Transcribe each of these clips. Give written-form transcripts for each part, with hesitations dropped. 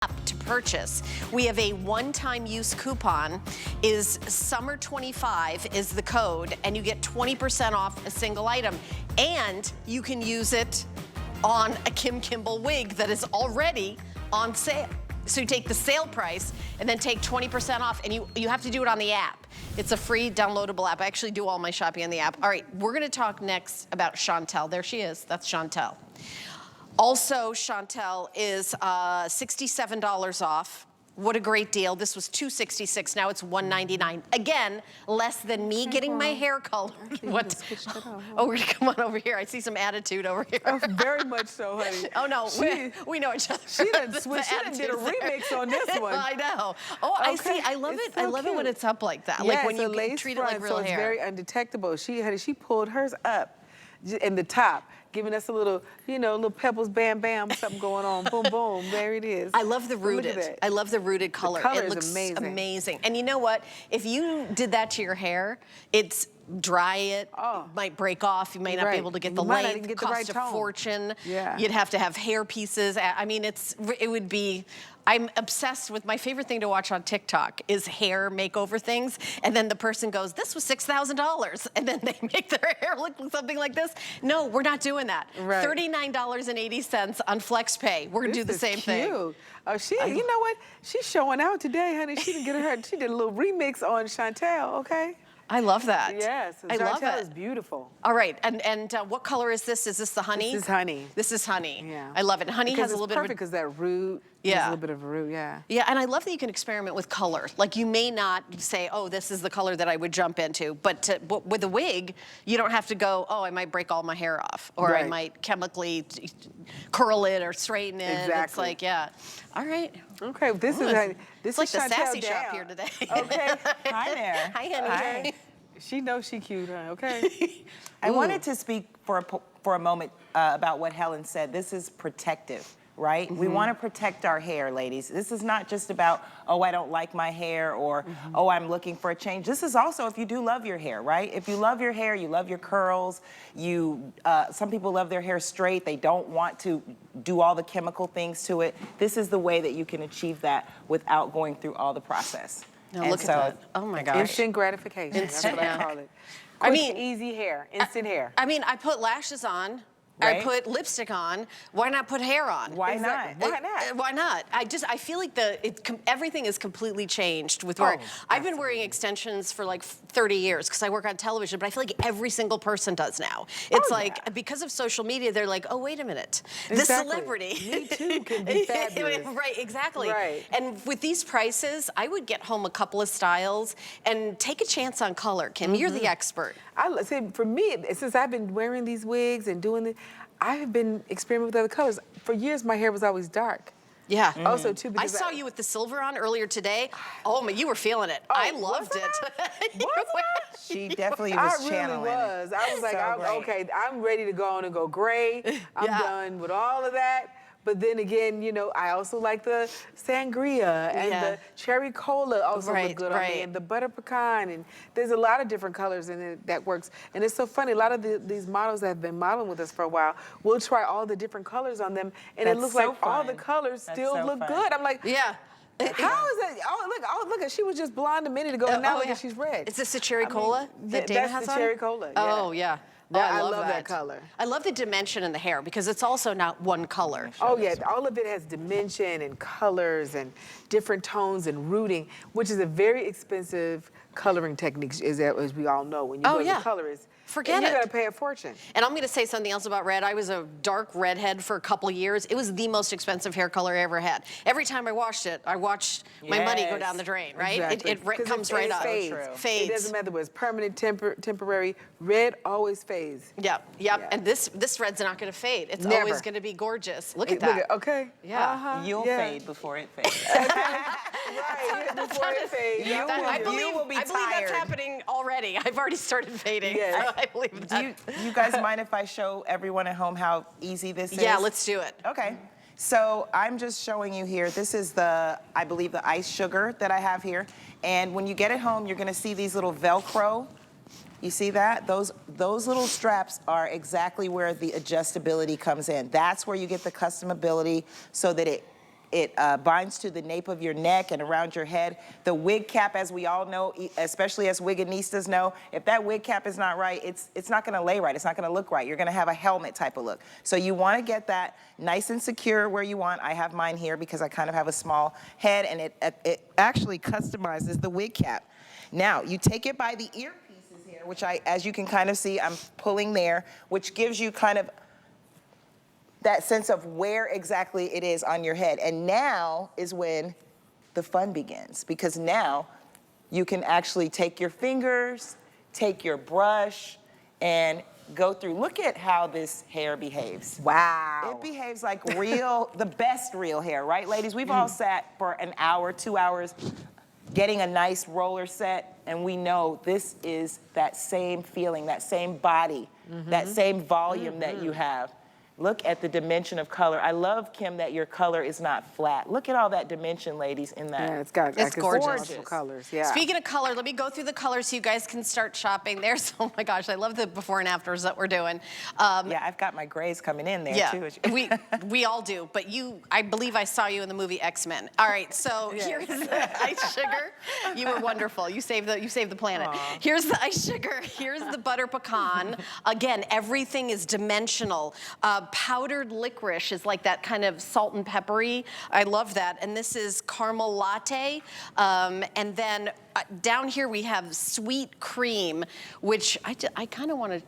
to purchase. We have a one-time use coupon. Is summer25 is the code, and you get 20% off a single item. And you can use it on a Kimble wig that is already on sale. So you take the sale price and then take 20% off, and you have to do it on the app. It's a free downloadable app. I actually do all my shopping on the app. All right, we're gonna talk next about Chantelle. There she is, that's Chantelle. Also, Chantelle is $67 off. What a great deal. This was $266, now it's $199. Again, less than me getting my hair colored. What? Oh, we're gonna come on over here. I see some attitude over here. Oh, very much so, honey. Oh no, we know each other. She done switched, she done did a remix on this one. I know. Oh, okay. I see, I love it. So I love it when it's up like that. Yeah, like when you lace treat front, it like real so hair. It's very undetectable. She pulled hers up in the top, giving us a little, little pebbles, bam, bam, something going on. Boom, boom, there it is. I love the rooted. I love the rooted color. The color it looks is amazing. And you know what? If you did that to your hair, it's dry it, might break off. You may not be able to get the length, cost a fortune. Yeah. You'd have to have hair pieces. I mean, it would be, I'm obsessed with, my favorite thing to watch on TikTok is hair makeover things. And then the person goes, this was $6,000. And then they make their hair look something like this. No, we're not doing that. Right. $39.80 on FlexPay. We're gonna do the same thing. Oh, you know what? She's showing out today, honey. She did a little remix on Chantelle, okay? I love that. Yes, Chantelle is beautiful. All right, and what color is this? Is this the honey? This is honey. This is honey. Yeah. I love it. Honey has a little bit of because that root. Yeah. Has a little bit of a root, yeah. Yeah, and I love that you can experiment with color. Like you may not say, oh, this is the color that I would jump into, but with a wig, you don't have to go, oh, I might break all my hair off, or I might chemically curl it or straighten it. Exactly. It's like, yeah. All right. Okay, this is like the Chantelle sassy shop here today. Okay. Hi there. Hi, honey. Hi. She knows she cute, huh? Okay. I wanted to speak for a moment about what Helen said. This is protective, right? Mm-hmm. We want to protect our hair, ladies. This is not just about, oh, I don't like my hair, or, oh, I'm looking for a change. This is also if you do love your hair, right? If you love your hair, you love your curls, some people love their hair straight, they don't want to do all the chemical things to it. This is the way that you can achieve that without going through all the process. Now look at that. Oh my gosh. Instant gratification. Instant, that's what I call it. Quick, easy hair, instant hair. I mean, I put lashes on. Right. I put lipstick on. Why not put hair on? Why not? Why not? Why not? I feel like everything is completely changed with wearing. I've been wearing extensions for like 30 years because I work on television, but I feel like every single person does now. It's because of social media, they're like, oh, wait a minute. This celebrity. Me too can be fabulous. Right, exactly. Right. And with these prices, I would get home a couple of styles and take a chance on color. Kim, you're the expert. I say for me, since I've been wearing these wigs and doing it, I have been experimenting with other colors. For years, my hair was always dark. Yeah. Also, too, because I saw you with the silver on earlier today. Oh, you were feeling it. Oh, I loved it. She definitely was channeling it. I was like, okay, I'm ready to go on and go gray. I'm done with all of that. But then again, I also like the sangria and the cherry cola also look good on me, and the butter pecan, and there's a lot of different colors in it that works. And it's so funny, a lot of these models that have been modeling with us for a while, we'll try all the different colors on them, and it looks like all the colors still look good. I'm like, yeah. How is that? Oh, look, she was just blonde a minute ago, and now look at she's red. Is this the cherry cola that Dana has on? That's the cherry cola, Oh, yeah. I love that color. I love the dimension in the hair because it's also not one color. Oh yeah, all of it has dimension and colors and different tones and rooting, which is a very expensive coloring technique, as we all know. When you go to the colorist, forget it. You're gonna pay a fortune. And I'm gonna say something else about red. I was a dark redhead for a couple years. It was the most expensive hair color I ever had. Every time I washed it, I watched my money go down the drain, right? Exactly. It comes right up. Fades. Fades. It doesn't matter whether it's permanent, temporary. Red always fades. Yep. And this red's not gonna fade. It's always gonna be gorgeous. Look at that. Okay. Yeah. You'll fade before it fades. Right, before it fades. I believe will be that's happening already. I've already started fading. Yes. I believe that. Do you guys mind if I show everyone at home how easy this is? Yeah, let's do it. Okay. So I'm just showing you here. This is I believe the ice sugar that I have here. And when you get it home, you're gonna see these little Velcro. You see that? Those little straps are exactly where the adjustability comes in. That's where you get the customability so that it It binds to the nape of your neck and around your head. The wig cap, as we all know, especially as wiganistas know, if that wig cap is not right, it's not gonna lay right, it's not gonna look right. You're gonna have a helmet type of look. So you wanna get that nice and secure where you want. I have mine here because I kind of have a small head, and it actually customizes the wig cap. Now, you take it by the earpieces here, which as you can kind of see, I'm pulling there, which gives you kind of that sense of where exactly it is on your head. And now is when the fun begins, because now you can actually take your fingers, take your brush, and go through. Look at how this hair behaves. Wow. It behaves like real, the best real hair, right, ladies? We've all sat for an hour, 2 hours, getting a nice roller set, and we know this is that same feeling, that same body, that same volume that you have. Look at the dimension of color. I love, Kim, that your color is not flat. Look at all that dimension, ladies, in that. Yeah, it's gorgeous. Multiple colors, yeah. Speaking of color, let me go through the colors so you guys can start shopping. There's, oh my gosh, I love the before and afters that we're doing. Yeah, I've got my grays coming in there, too. we all do, but I believe I saw you in the movie X-Men. All right, so here's the ice sugar. You were wonderful. You saved the planet. Aww. Here's the ice sugar. Here's the butter pecan. Again, everything is dimensional. Powdered licorice is like that kind of salt and peppery. I love that. And this is caramel latte. And then down here we have sweet cream, which I kind of want to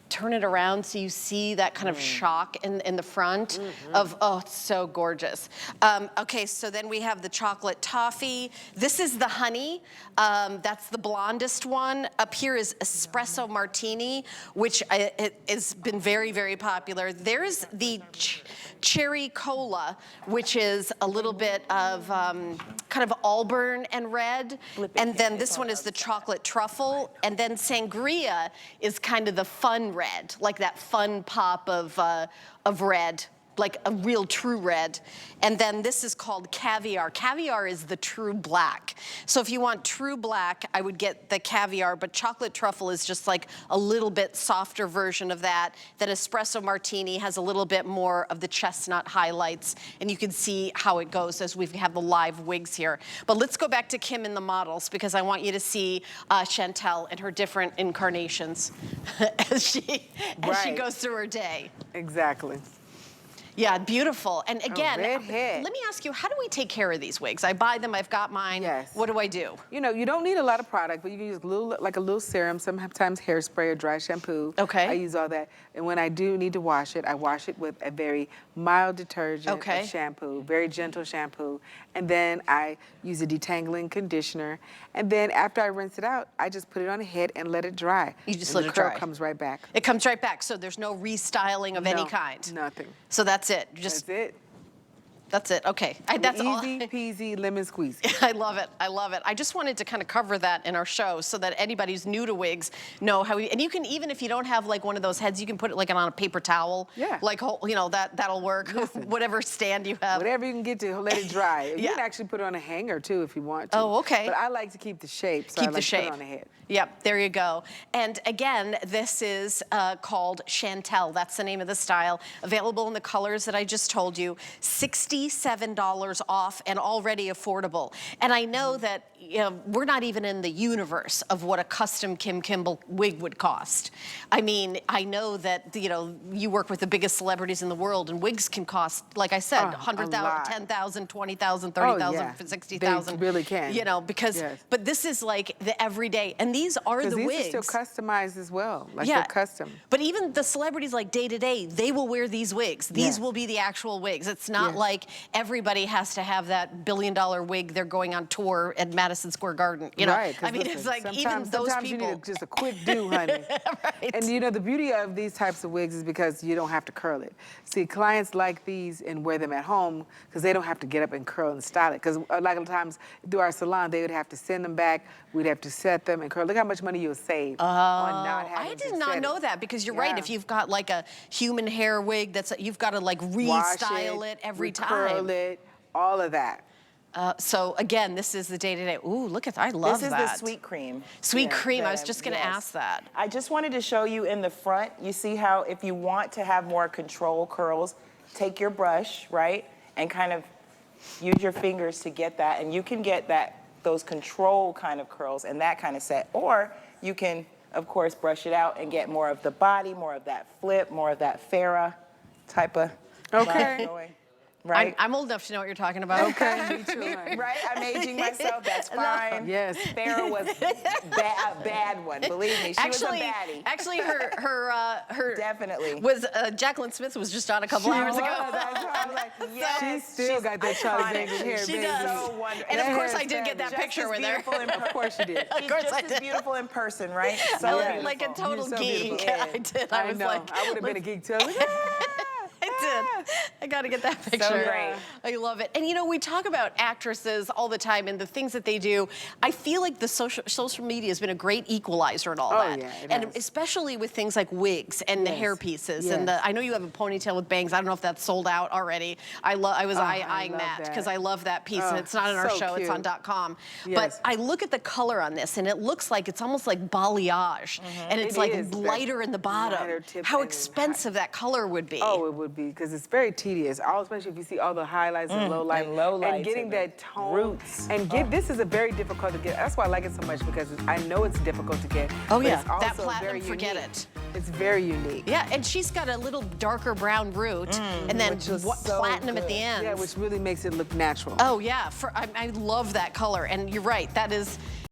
turn it around so you see that kind of shock in the front of, oh, it's so gorgeous. Okay, so then we have the chocolate toffee. This is the honey. That's the blondest one. Up here is espresso martini, which has been very, very popular. There's the cherry cola, which is a little bit of kind of auburn and red. And then this one is the chocolate truffle. And then sangria is kind of the fun red, like that fun pop of red, like a real true red. And then this is called caviar. Caviar is the true black. So if you want true black, I would get the caviar, but chocolate truffle is just like a little bit softer version of that. Then espresso martini has a little bit more of the chestnut highlights, and you can see how it goes as we have the live wigs here. But let's go back to Kim and the models, because I want you to see Chantelle and her different incarnations as she goes through her day. Exactly. Yeah, beautiful. And again, red head. Let me ask you, how do we take care of these wigs? I buy them, I've got mine. Yes. What do I do? You know, you don't need a lot of product, but you can use a little serum, sometimes hairspray or dry shampoo. Okay. I use all that. And when I do need to wash it, I wash it with a very mild detergent, a shampoo, very gentle shampoo. And then I use a detangling conditioner. And then after I rinse it out, I just put it on the head and let it dry. You just let it dry. The curl comes right back. It comes right back, so there's no restyling of any kind? Nothing. So that's it? That's it. That's it, okay. That's easy all. peasy lemon squeezy. I love it, I love it. I just wanted to kind of cover that in our show so that anybody who's new to wigs know how, and you can, even if you don't have like one of those heads, you can put it like on a paper towel. Yeah. Like, you know, that'll work. Whatever stand you have. Whatever you can get to let it dry. You can actually put it on a hanger too if you want to. Oh, okay. But I like to keep the shape, so I like to put it on the head. Yep, there you go. And again, this is called Chantelle. That's the name of the style. Available in the colors that I just told you. $67 off and already affordable. And I know that we're not even in the universe of what a custom Kim Kimble wig would cost. I mean, I know that you work with the biggest celebrities in the world, and wigs can cost, like I said, $100,000, $10,000, $20,000, $30,000, $60,000. They really can. Because but this is like the everyday, and these are the wigs. These are still customized as well, like they're custom. But even the celebrities like day to day, they will wear these wigs. These will be the actual wigs. It's not like everybody has to have that $1 billion wig. They're going on tour at Madison Square Garden. Right. I mean, it's like even those sometimes people. You need just a quick do, honey. Right. And the beauty of these types of wigs is because you don't have to curl it. See, clients like these and wear them at home because they don't have to get up and curl and style it. Because a lot of times through our salon, they would have to send them back. We'd have to set them and curl. Look how much money you'll save on not having I did not know that, because you're right. If you've got like a human hair wig, you've got to like restyle it every time. Curl it, all of that. So again, this is the day-to-day. Ooh, look at that, I love that. This is the sweet cream. Sweet cream, I was just gonna ask that. I just wanted to show you in the front, you see how if you want to have more control curls, take your brush, right, and kind of use your fingers to get that, and you can get those control kind of curls and that kind of set, or you can, of course, brush it out and get more of the body, more of that flip, more of that Farrah type of Okay. going. Right? I'm old enough to know what you're talking about. Okay, me too. Right? I'm aging myself. That's fine. Yes. Farrah was a bad one. Believe me, she was a baddie. Actually, her Definitely. was Jacqueline Smith was just on a couple hours ago. I was like, yes, She still got that Charlie iconic. Daniels hair, She baby. does. So wonderful. And of That course, hair I is did get that Just picture as with her. beautiful in Of course you did. She's course just I as did. beautiful in person, right? So Yeah. beautiful. Like a total You're so geek. beautiful. I did. I was know. like, I would have been a geek too. I was like, I did. I got to get that picture. great. I love it. And you know, we talk about actresses all the time and the things that they do. I feel like the social media has been a great equalizer and all that. Yeah, it and has. especially with things like wigs and the Yes. hair pieces. Yes. And I know you have a ponytail with bangs. I don't know if that's sold out already. I was eyeing love that that. because I love that piece. And Oh, it's not in our so show. It's on cute. .com. Yes. But I look at the color on this and it looks like it's almost like balayage. And it's It like is. That lighter in the bottom. lighter tip How and it's expensive that color would be. oh, it would be, because it's very tedious, especially if you see all the highlights and low light. and low lights and getting and that tone. roots. And this is a very difficult to get. That's why I like it so much, because I know it's difficult to get. Oh, but yeah. it's also That platinum, very forget unique. it. It's very unique. Yeah, and she's got a little darker brown root, and then which is so platinum at the good. end. Yeah, which really makes it look natural. Oh yeah, I love that color, and you're right. That is,